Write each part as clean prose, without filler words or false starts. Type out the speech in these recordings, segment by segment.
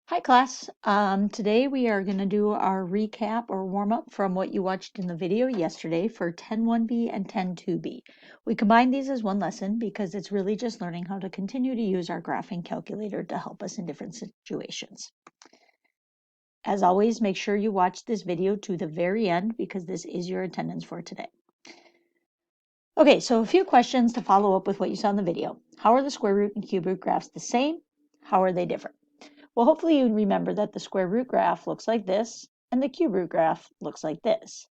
Hi class. Today we are going to do our recap or warm up from what you watched in the video yesterday for 10.1b and 10.2b. We combined these as one lesson because it's really just learning how to continue to use our graphing calculator to help us in different situations. As always, make sure you watch this video to the very end because this is your attendance for today. Okay, so a few questions to follow up with what you saw in the video. How are the square root and cube root graphs the same? How are they different? Well, hopefully you remember that the square root graph looks like this, and the cube root graph looks like this.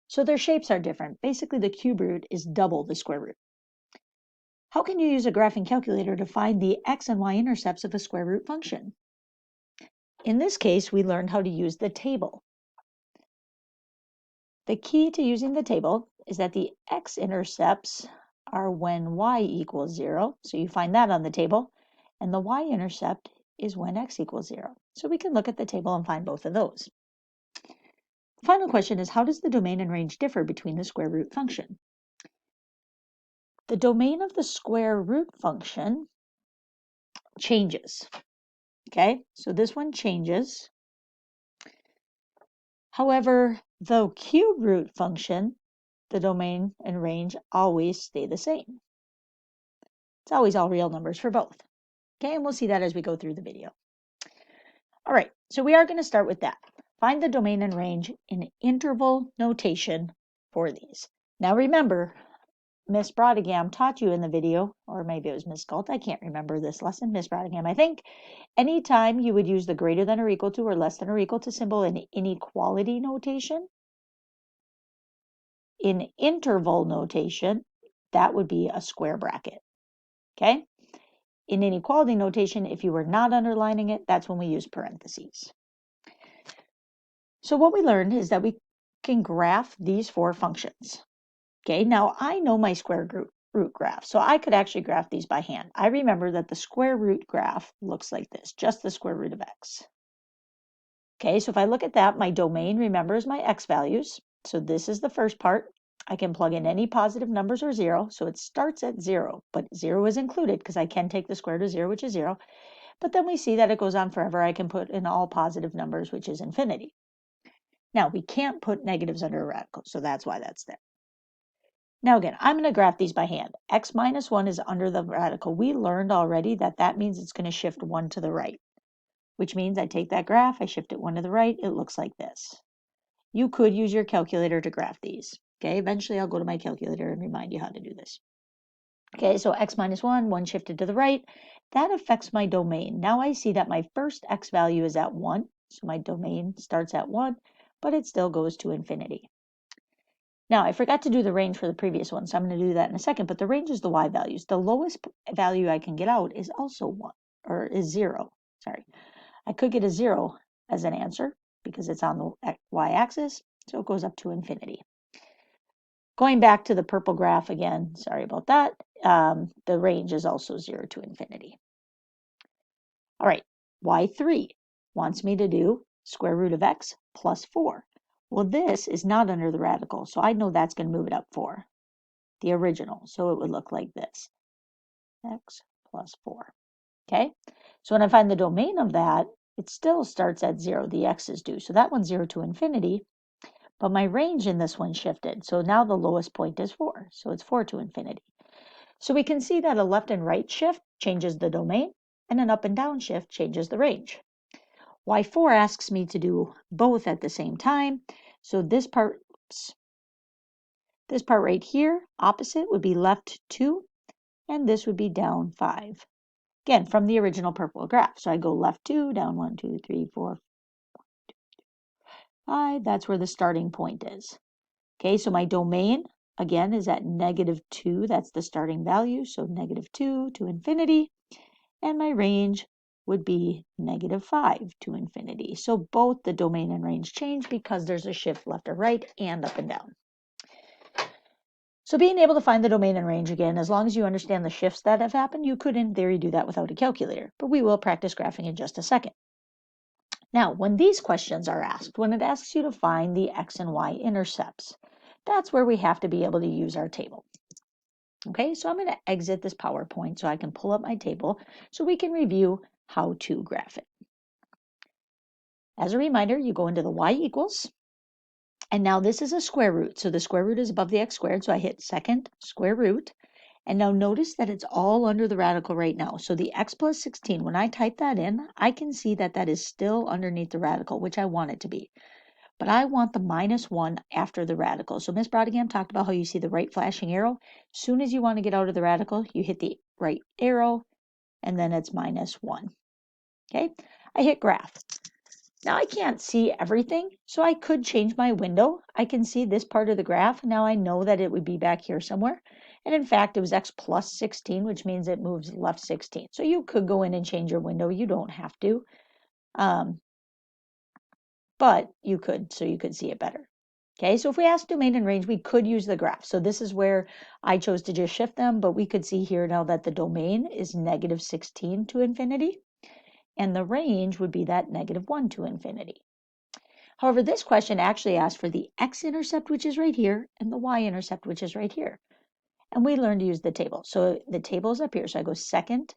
So their shapes are different. Basically, the cube root is double the square root. How can you use a graphing calculator to find the x and y intercepts of a square root function? In this case, we learned how to use the table. The key to using the table is that the x-intercepts are when y equals 0, so you find that on the table, and the y-intercept is when x equals 0. So we can look at the table and find both of those. The final question is, how does the domain and range differ between the square root function? The domain of the square root function changes. Okay, so this one changes. However, the cube root function, the domain and range always stay the same. It's always all real numbers for both. Okay, and we'll see that as we go through the video. All right, so we are going to start with that. Find the domain and range in interval notation for these. Now remember, Miss Brodingham taught you in the video, or maybe it was Miss Galt, I can't remember this lesson, Miss Brodingham, I think. Anytime you would use the greater than or equal to or less than or equal to symbol in inequality notation, in interval notation, that would be a square bracket, okay? In inequality notation, if you were not underlining it, that's when we use parentheses. So what we learned is that we can graph these four functions. Okay, now I know my square root graph, so I could actually graph these by hand. I remember that the square root graph looks like this, just the square root of x. Okay, so if I look at that, my domain, remember, is my x values. So this is the first part. I can plug in any positive numbers or 0, so it starts at 0, but 0 is included because I can take the square root of 0, which is 0. But then we see that it goes on forever. I can put in all positive numbers, which is infinity. Now, we can't put negatives under a radical, so that's why that's there. Now again, I'm going to graph these by hand. X minus 1 is under the radical. We learned already that that means it's going to shift 1 to the right, which means I take that graph, I shift it 1 to the right, it looks like this. You could use your calculator to graph these. Okay, eventually I'll go to my calculator and remind you how to do this. Okay, so x minus 1, 1 shifted to the right. That affects my domain. Now I see that my first x value is at 1, so my domain starts at 1, but it still goes to infinity. Now, I forgot to do the range for the previous one, so I'm going to do that in a second, but the range is the y values. The lowest value I can get out is also 1, or is 0. Sorry. I could get a 0 as an answer because it's on the y-axis, so it goes up to infinity. Going back to the purple graph again, sorry about that, the range is also 0 to infinity. All right, y3 wants me to do square root of x plus 4. Well, this is not under the radical, so I know that's going to move it up 4, the original. So it would look like this, x plus 4. Okay, so when I find the domain of that, it still starts at 0. The x's do. So that one's 0 to infinity, but my range in this one shifted. So now the lowest point is 4. So it's 4 to infinity. So we can see that a left and right shift changes the domain, and an up and down shift changes the range. Y4 asks me to do both at the same time. So this part right here, opposite, would be left 2, and this would be down 5. Again, from the original purple graph. So I go left 2, down 1, 2, 3, 4, 5. That's where the starting point is. Okay, so my domain, again, is at -2. That's the starting value. So -2 to infinity. And my range would be -5 to infinity. So both the domain and range change because there's a shift left or right and up and down. So being able to find the domain and range again, as long as you understand the shifts that have happened, you could in theory do that without a calculator, but we will practice graphing in just a second. Now, when these questions are asked, when it asks you to find the x and y intercepts, that's where we have to be able to use our table. Okay, so I'm going to exit this PowerPoint so I can pull up my table so we can review how to graph it. As a reminder, you go into the y equals, and now this is a square root. So the square root is above the x squared, so I hit second square root. And now notice that it's all under the radical right now. So the x plus 16, when I type that in, I can see that that is still underneath the radical, which I want it to be. But I want the minus 1 after the radical. So Ms. Brodigan talked about how you see the right flashing arrow. As soon as you want to get out of the radical, you hit the right arrow, and then it's minus 1. Okay, I hit graph. Now I can't see everything, so I could change my window. I can see this part of the graph. Now I know that it would be back here somewhere. And in fact, it was x plus 16, which means it moves left 16. So you could go in and change your window. You don't have to. But you could, so you could see it better. Okay, so if we ask domain and range, we could use the graph. So this is where I chose to just shift them, but we could see here now that the domain is negative 16 to infinity, and the range would be that negative 1 to infinity. However, this question actually asked for the x-intercept, which is right here, and the y-intercept, which is right here. And we learned to use the table. So the table is up here. So I go second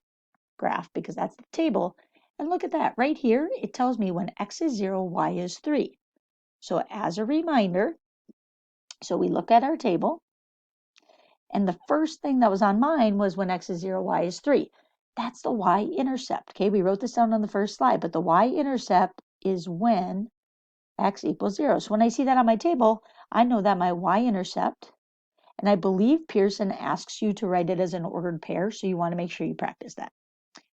graph because that's the table. And look at that. Right here, it tells me when x is 0, y is 3. So as a reminder, so we look at our table, and the first thing that was on mine was when x is 0, y is 3. That's the y-intercept. Okay, we wrote this down on the first slide, but the y-intercept is when x equals 0. So when I see that on my table, I know that my y-intercept, and I believe Pearson asks you to write it as an ordered pair, so you want to make sure you practice that.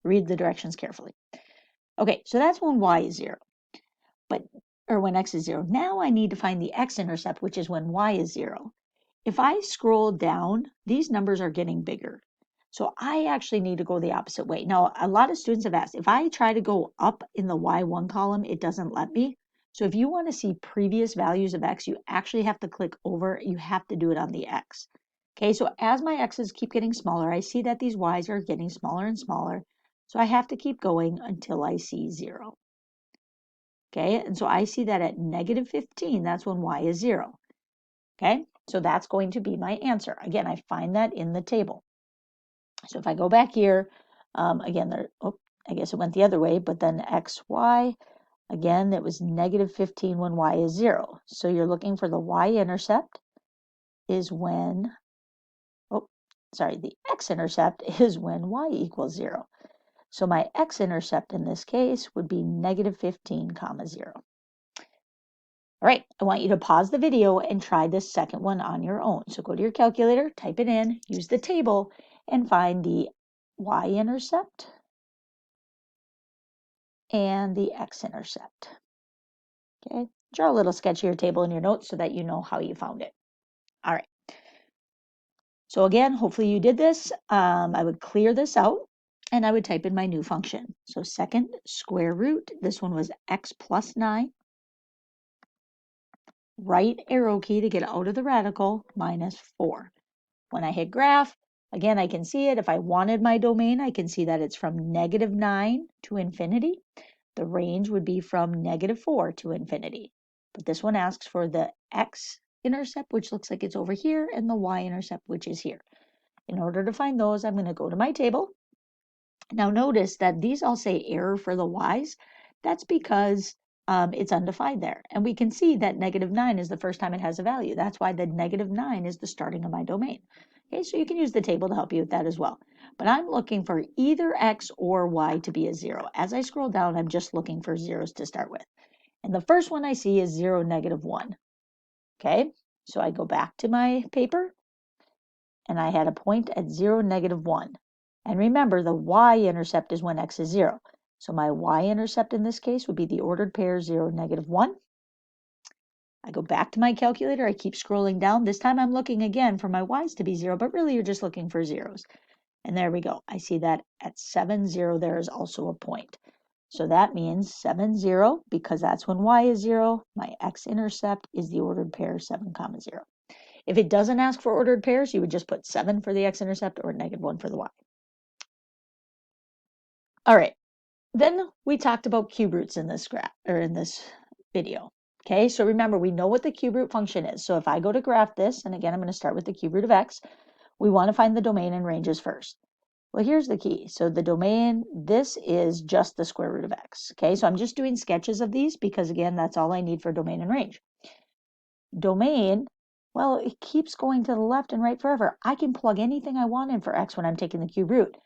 Read the directions carefully. Okay, so that's when y is 0, or when x is 0. Now I need to find the x-intercept, which is when y is 0. If I scroll down, these numbers are getting bigger. So I actually need to go the opposite way. Now, a lot of students have asked, if I try to go up in the y1 column, it doesn't let me. So if you want to see previous values of x, you actually have to click over. You have to do it on the x. Okay, so as my x's keep getting smaller, I see that these y's are getting smaller and smaller. So I have to keep going until I see 0. Okay, and so I see that at negative 15, that's when y is 0. Okay, so that's going to be my answer. Again, I find that in the table. So if I go back here, again, I guess it went the other way, but then x, y, again, it was negative 15 when y is 0. So you're looking for the y-intercept is when, the x-intercept is when y equals 0. So my x-intercept in this case would be negative 15, 0. All right, I want you to pause the video and try this second one on your own. So go to your calculator, type it in, use the table, and find the y-intercept and the x-intercept. Okay, draw a little sketch of your table in your notes so that you know how you found it. All right. So again, hopefully you did this. I would clear this out and I would type in my new function. So second square root, this one was x plus 9. Right arrow key to get out of the radical, minus 4. When I hit graph, again, I can see it. If I wanted my domain, I can see that it's from negative 9 to infinity. The range would be from negative 4 to infinity. But this one asks for the x-intercept, which looks like it's over here, and the y-intercept, which is here. In order to find those, I'm going to go to my table. Now notice that these all say error for the y's. That's because it's undefined there. And we can see that negative 9 is the first time it has a value. That's why the negative 9 is the starting of my domain. Okay, so you can use the table to help you with that as well. But I'm looking for either x or y to be a 0. As I scroll down, I'm just looking for zeros to start with. And the first one I see is 0, negative 1. Okay, so I go back to my paper, and I had a point at 0, negative 1. And remember, the y-intercept is when x is 0. So my y-intercept in this case would be the ordered pair 0, negative 1. I go back to my calculator. I keep scrolling down. This time I'm looking again for my y's to be 0, but really you're just looking for zeros. And there we go. I see that at 7, 0 there is also a point. So that means 7, 0, because that's when y is 0. My x-intercept is the ordered pair 7, 0. If it doesn't ask for ordered pairs, you would just put 7 for the x-intercept or negative 1 for the y. All right, then we talked about cube roots in this graph or in this video. Okay, so remember, we know what the cube root function is. So if I go to graph this, and again, I'm going to start with the cube root of x, we want to find the domain and ranges first. Well, here's the key. So the domain, this is just the square root of x. Okay, so I'm just doing sketches of these because, again, that's all I need for domain and range. Domain, well, it keeps going to the left and right forever. I can plug anything I want in for x when I'm taking the cube root,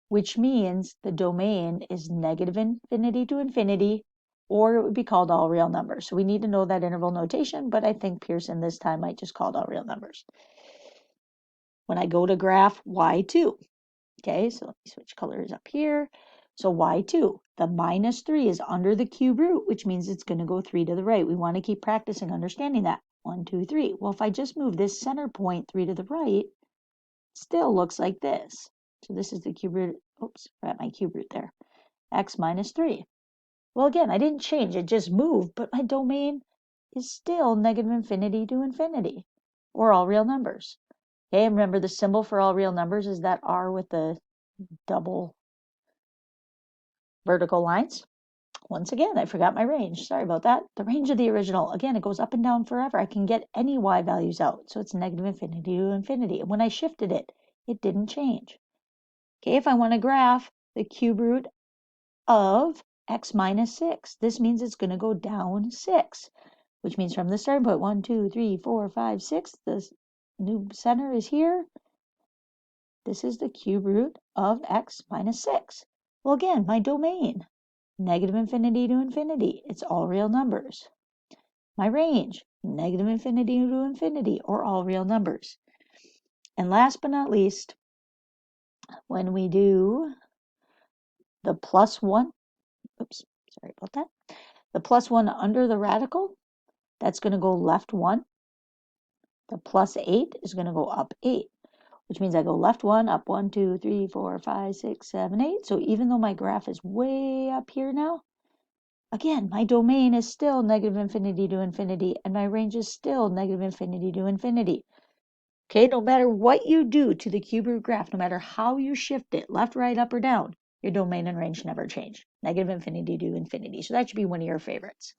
which means the domain is negative infinity to infinity, or it would be called all real numbers. So we need to know that interval notation, but I think Pearson this time might just call it all real numbers. When I go to graph y2, okay, so let me switch colors up here. So y2, the minus 3 is under the cube root, which means it's going to go 3 to the right. We want to keep practicing understanding that. 1, 2, 3. Well, if I just move this center point 3 to the right, it still looks like this. So this is the cube root. Oops, I got my cube root there. X minus 3. Well, again, I didn't change. It just moved, but my domain is still negative infinity to infinity, or all real numbers. Okay, remember the symbol for all real numbers is that R with the double vertical lines. Once again, I forgot my range. Sorry about that. The range of the original, again, it goes up and down forever. I can get any y values out. So it's negative infinity to infinity. And when I shifted it, it didn't change. Okay, if I want to graph the cube root of x minus 6, this means it's going to go down 6, which means from the starting point, 1, 2, 3, 4, 5, 6, the new center is here. This is the cube root of x minus 6. Well, again, my domain, negative infinity to infinity. It's all real numbers. My range, negative infinity to infinity, or all real numbers. And last but not least, when we do the plus 1, oops, sorry about that. The plus 1 under the radical, that's going to go left 1. The plus 8 is going to go up 8, which means I go left 1, up 1, 2, 3, 4, 5, 6, 7, 8. So even though my graph is way up here now, again, my domain is still negative infinity to infinity, and my range is still negative infinity to infinity. Okay, no matter what you do to the cube root graph, no matter how you shift it, left, right, up, or down, your domain and range never change. Negative infinity to infinity. So that should be one of your favorites.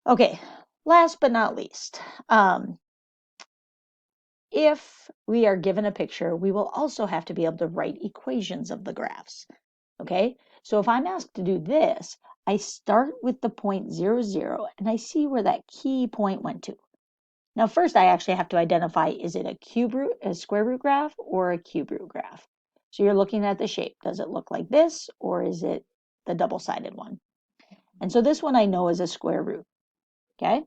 Okay, last but not least, if we are given a picture, we will also have to be able to write equations of the graphs. Okay, so if I'm asked to do this, I start with the point 0, 0, and I see where that key point went to. Now, first, I actually have to identify, is it a square root graph, or a cube root graph? So you're looking at the shape. Does it look like this, or is it the double-sided one? And so this one I know is a square root, okay?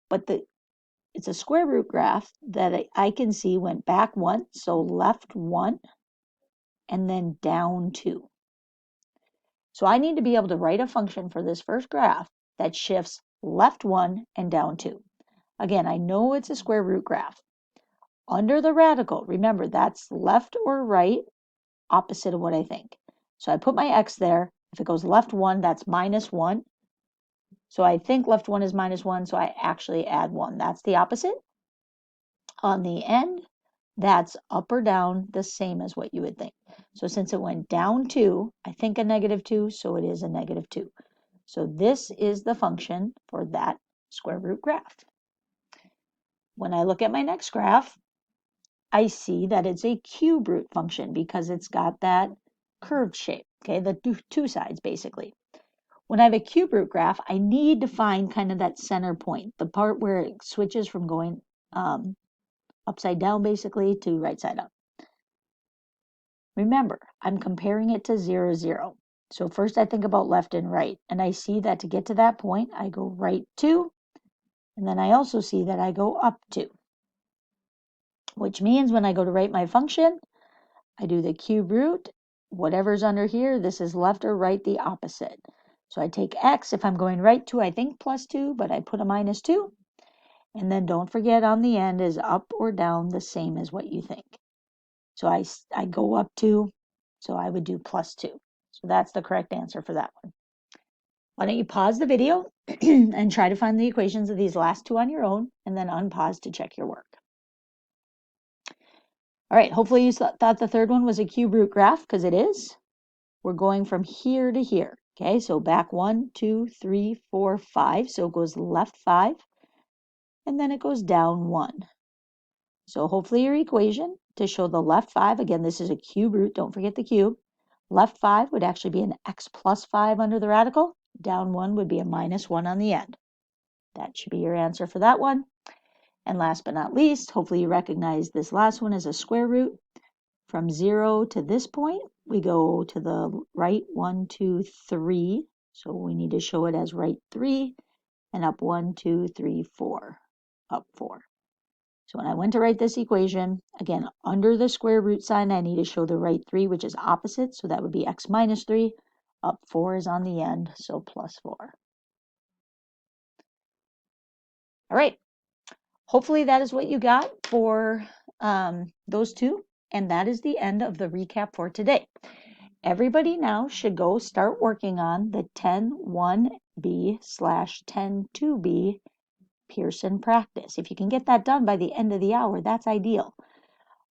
But it's a square root graph that I can see went back 1, so left 1, and then down 2. So I need to be able to write a function for this first graph that shifts left 1 and down 2. Again, I know it's a square root graph. Under the radical, remember, that's left or right, opposite of what I think. So I put my x there. If it goes left 1, that's minus 1. So I think left 1 is minus 1, so I actually add 1. That's the opposite. On the end, that's up or down, the same as what you would think. So since it went down 2, I think a negative 2, so it is a negative 2. So this is the function for that square root graph. When I look at my next graph, I see that it's a cube root function because it's got that curved shape, okay, the two sides basically. When I have a cube root graph, I need to find kind of that center point, the part where it switches from going upside down basically to right side up. Remember, I'm comparing it to 0, 0. So first I think about left and right, and I see that to get to that point, I go right 2, and then I also see that I go up 2. Which means when I go to write my function, I do the cube root, whatever's under here, this is left or right, the opposite. So I take x, if I'm going right 2, I think plus 2, but I put a minus 2. And then don't forget on the end is up or down, the same as what you think. So I go up 2, so I would do plus 2. So that's the correct answer for that one. Why don't you pause the video and try to find the equations of these last two on your own, and then unpause to check your work. All right, hopefully you thought the third one was a cube root graph, because it is. We're going from here to here. Okay, so back 1, 2, 3, 4, 5. So it goes left 5, and then it goes down 1. So hopefully your equation to show the left 5, again, this is a cube root, don't forget the cube. Left 5 would actually be an x plus 5 under the radical. Down 1 would be a minus 1 on the end. That should be your answer for that one. And last but not least, hopefully you recognize this last one as a square root. From 0 to this point, we go to the right 1, 2, 3. So we need to show it as right 3 and up 1, 2, 3, 4, up 4. So when I went to write this equation, again, under the square root sign, I need to show the right 3, which is opposite. So that would be x minus 3. Up 4 is on the end, so plus 4. All right. Hopefully that is what you got for those two. And that is the end of the recap for today. Everybody now should go start working on the 10.1b/10.2b Pearson practice. If you can get that done by the end of the hour, that's ideal.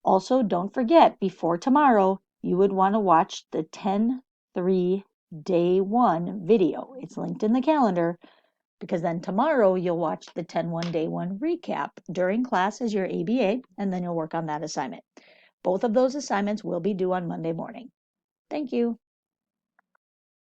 Also, don't forget, before tomorrow, you would want to watch the 10.3 day 1 video. It's linked in the calendar, because then tomorrow you'll watch the 10.1 day 1 recap during class as your ABA, and then you'll work on that assignment. Both of those assignments will be due on Monday morning. Thank you.